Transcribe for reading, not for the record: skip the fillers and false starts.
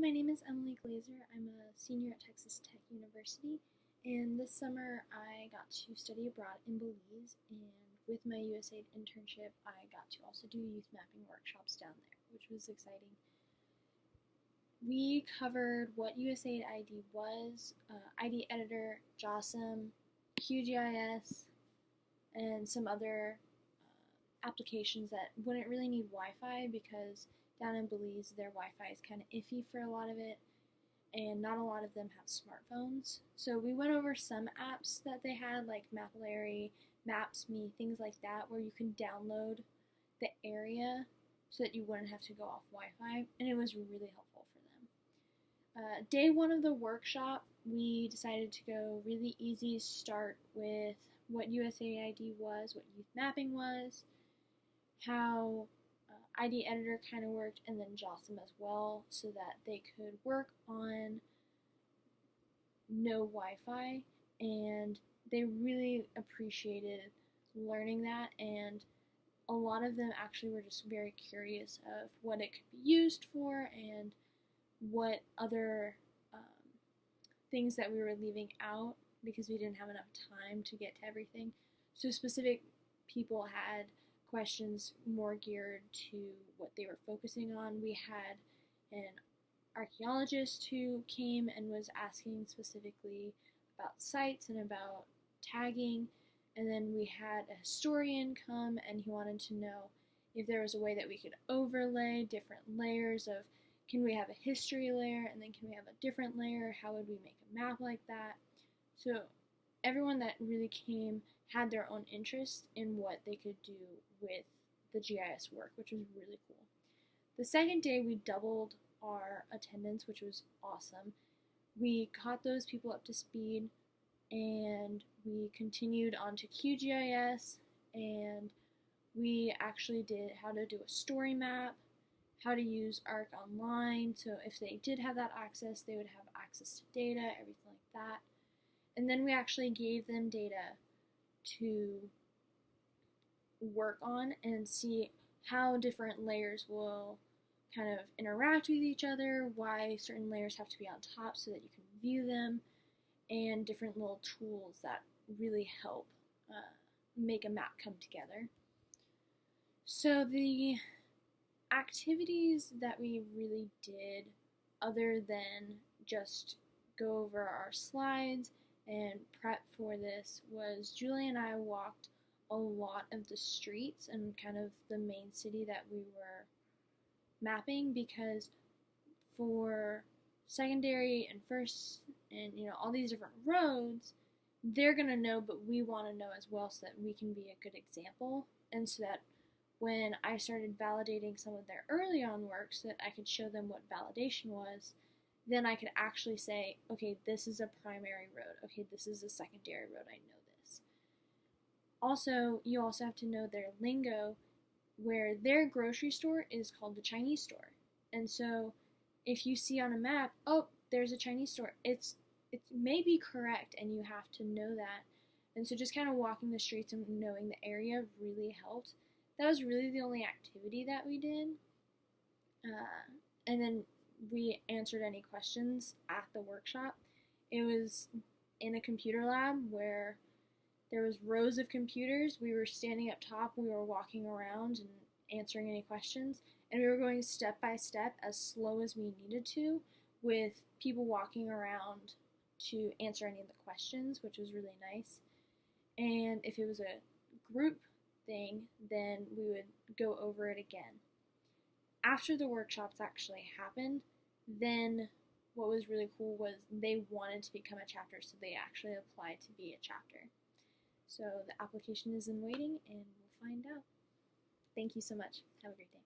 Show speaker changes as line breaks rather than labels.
my name is Emily Glaeser. I'm a senior at Texas Tech University, and this summer I got to study abroad in Belize, and with my USAID internship, I got to also do youth mapping workshops down there, which was exciting. We covered what USAID ID was, ID editor, JOSM, QGIS, and some other applications that wouldn't really need Wi-Fi because down in Belize their Wi-Fi is kind of iffy for a lot of it, and not a lot of them have smartphones. So we went over some apps that they had, like Mapillary, Maps.me, things like that, where you can download the area so that you wouldn't have to go off Wi-Fi, and it was really helpful for them. Day one of the workshop, we decided to go really easy, start with what USAID was, what youth mapping was, how ID editor kind of worked, and then JOSM as well, so that they could work on no Wi-Fi, and they really appreciated learning that, and a lot of them actually were just very curious of what it could be used for and what other things that we were leaving out because we didn't have enough time to get to everything. So specific people had questions more geared to what they were focusing on. We had an archaeologist who came and was asking specifically about sites and about tagging, and then we had a historian come and he wanted to know if there was a way that we could overlay different layers of, can we have a history layer and then can we have a different layer, how would we make a map like that. So everyone that really came had their own interest in what they could do with the GIS work, which was really cool. The second day we doubled our attendance, which was awesome. We caught those people up to speed and we continued on to QGIS, and we actually did how to do a story map, how to use ARC online, so if they did have that access, they would have access to data, everything like that. And then we actually gave them data to work on and see how different layers will kind of interact with each other, why certain layers have to be on top so that you can view them, and different little tools that really help make a map come together. So the activities that we really did, other than just go over our slides and prep for this, was Julie and I walked a lot of the streets and kind of the main city that we were mapping, because for secondary and first and all these different roads, they're gonna know, but we want to know as well so that we can be a good example, and so that when I started validating some of their early on work so that I could show them what validation was, then I could actually say, okay, this is a primary road, okay, this is a secondary road, I know this. Also, you also have to know their lingo, where their grocery store is called the Chinese store. And so if you see on a map, oh, there's a Chinese store, it may be correct, and you have to know that. And so just kind of walking the streets and knowing the area really helped. That was really the only activity that we did. And then we answered any questions at the workshop. It was in a computer lab where there was rows of computers. We were standing up top, we were walking around and answering any questions, and we were going step by step as slow as we needed to, with people walking around to answer any of the questions, which was really nice. And if it was a group thing, then we would go over it again. After the workshops actually happened, then what was really cool was they wanted to become a chapter, so they actually applied to be a chapter. So the application is in waiting, and we'll find out. Thank you so much. Have a great day.